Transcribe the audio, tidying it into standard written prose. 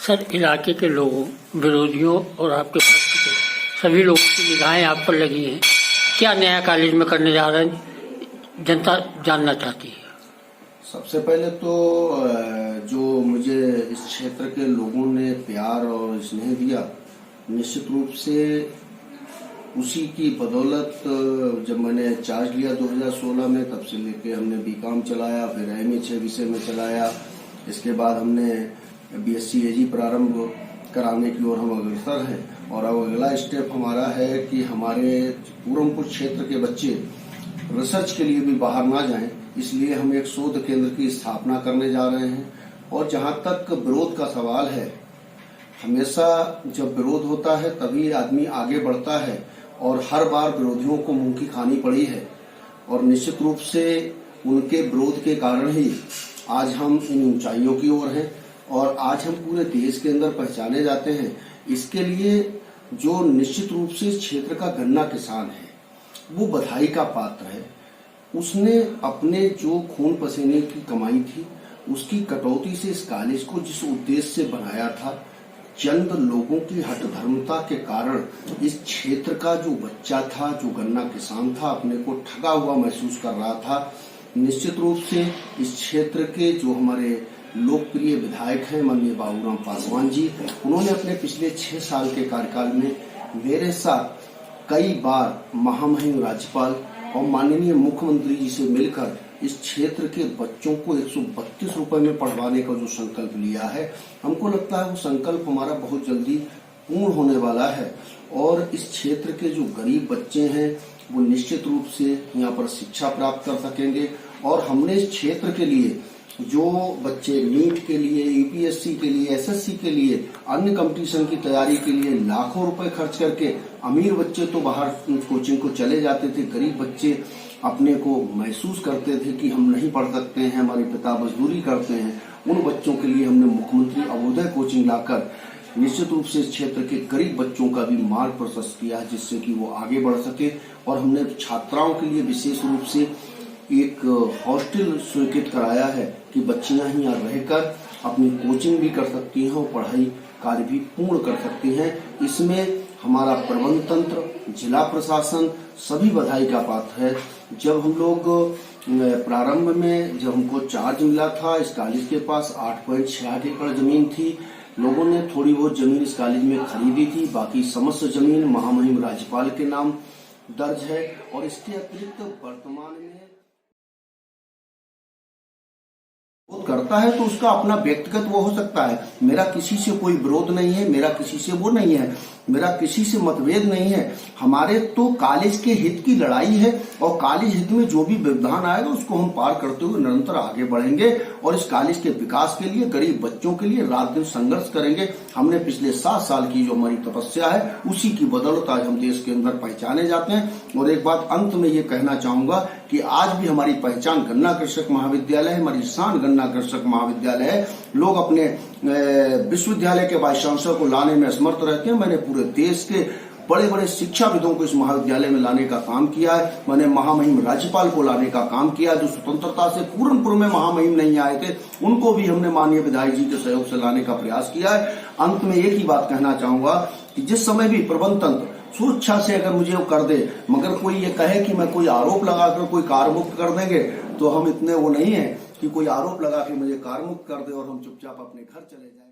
Sir, इलाके के लोगों, विरोधियों और आपके पक्ष के सभी लोगों की निगाहें आप पर लगी हैं। क्या नया कॉलेज में करने जा रहे हैं, जनता जानना चाहती है। सबसे पहले तो जो मुझे इस क्षेत्र के लोगों ने प्यार और स्नेह दिया, निश्चित रूप से उसी की बदौलत जब मैंने चार्ज लिया 2016 में, तब से लेके हमने बीकॉम चलाया, फिर एमए 6 विषय में चलाया। इसके बाद हमने बीएससी एजी प्रारंभ कराने की ओर हम अग्रसर हैं और अब अगला स्टेप हमारा है कि हमारे पूरनपुर क्षेत्र के बच्चे रिसर्च के लिए भी बाहर ना जाएं, इसलिए हम एक शोध केंद्र की स्थापना करने जा रहे हैं। और जहां तक विरोध का सवाल है, हमेशा जब विरोध होता है तभी आदमी आगे बढ़ता है और हर बार विरोधियों को मुंह की खानी पड़ी है और निश्चित रूप से उनके विरोध के कारण ही आज हम इन ऊंचाइयों की ओर हैं और आज हम पूरे देश के अंदर पहचाने जाते हैं। इसके लिए जो निश्चित रूप से इस क्षेत्र का गन्ना किसान है वो बधाई का पात्र है। उसने अपने जो खून पसीने की कमाई थी उसकी कटौती से इस कॉलेज को जिस उद्देश्य से बनाया था, चंद लोगों की हठधर्मता के कारण इस क्षेत्र का जो बच्चा था, जो गन्ना किसान था, अपने को ठगा हुआ महसूस कर रहा था। निश्चित रूप से इस क्षेत्र के जो हमारे लोकप्रिय विधायक हैं माननीय बाबूराम पासवान जी, उन्होंने अपने पिछले 6 साल के कार्यकाल में मेरे साथ कई बार महामहिम राज्यपाल और माननीय मुख्यमंत्री जी से मिलकर इस क्षेत्र के बच्चों को 132 रुपए में पढ़वाने का जो संकल्प लिया है, हमको लगता है वो संकल्प हमारा बहुत जल्दी पूर्ण होने वाला है और इस क्षेत्र के जो गरीब बच्चे हैं वो निश्चित रूप से यहाँ पर शिक्षा प्राप्त कर सकेंगे। और हमने इस क्षेत्र के लिए जो बच्चे नीट के लिए, यूपीएससी के लिए, एसएससी के लिए, अन्य कंपटीशन की तैयारी के लिए लाखों रुपए खर्च करके, अमीर बच्चे तो बाहर कोचिंग को चले जाते थे, गरीब बच्चे अपने को महसूस करते थे कि हम नहीं पढ़ सकते हैं, हमारे पिता मजदूरी करते हैं, उन बच्चों के लिए हमने मुख्यमंत्री अभ्युदय कोचिंग लाकर निश्चित रूप से इस क्षेत्र के गरीब बच्चों का भी मार्ग प्रशस्त किया है जिससे कि वो आगे बढ़ सके। और हमने छात्राओं के लिए विशेष रूप से एक हॉस्टल स्वीकृत कराया है कि बच्चियां ही यहाँ रहकर अपनी कोचिंग भी कर सकती हैं और पढ़ाई कार्य भी पूर्ण कर सकती हैं। इसमें हमारा प्रबंध तंत्र, जिला प्रशासन सभी बधाई का पात्र है। जब हम लोग प्रारंभ में जब हमको चार्ज मिला था, इस कॉलेज के पास 8.68 एकड़ जमीन थी। लोगों ने थोड़ी बहुत जमीन इस कॉलेज में खरीदी थी, बाकी समस्त जमीन महामहिम राज्यपाल के नाम दर्ज है। और इसके अतिरिक्त वर्तमान में करता है तो उसका अपना व्यक्तिगत वो हो सकता है। मेरा किसी से कोई विरोध नहीं है, मेरा किसी से वो नहीं है, मेरा किसी से मतभेद नहीं है। हमारे तो कॉलेज के हित की लड़ाई है और कॉलेज हित में जो भी व्यवधान आएगा उसको हम पार करते हुए निरंतर आगे बढ़ेंगे और इस कॉलेज के विकास के लिए, गरीब बच्चों के लिए रात दिन संघर्ष करेंगे। हमने पिछले 7 साल की जो हमारी तपस्या है उसी की बदौलत आज हम देश के अंदर पहचाने जाते हैं। और एक बात अंत में ये कहना चाहूंगा कि आज भी हमारी पहचान गन्ना कृषक महाविद्यालय है, हमारी शान गन्ना कृषक महाविद्यालय है। लोग अपने विश्वविद्यालय के वाइस चांसलर को लाने में असमर्थ रहते हैं। मैंने पूरे देश के बड़े बड़े शिक्षाविदों को इस महाविद्यालय में लाने का काम किया है। मैंने महामहिम राज्यपाल को लाने का काम किया, जो स्वतंत्रता से पूरनपुर में महामहिम नहीं आए थे, उनको भी हमने माननीय विधायक जी के सहयोग से लाने का प्रयास किया है। अंत में एक ही बात कहना चाहूंगा कि जिस समय भी प्रबंध तंत्र सुरक्षा से अगर मुझे वो कर दे, मगर कोई ये कहे कि मैं कोई आरोप लगाकर कोई कारमुक्त कर देंगे, तो हम इतने वो नहीं है कि कोई आरोप लगा के मुझे कारमुक्त कर दे और हम चुपचाप अपने घर चले जाए।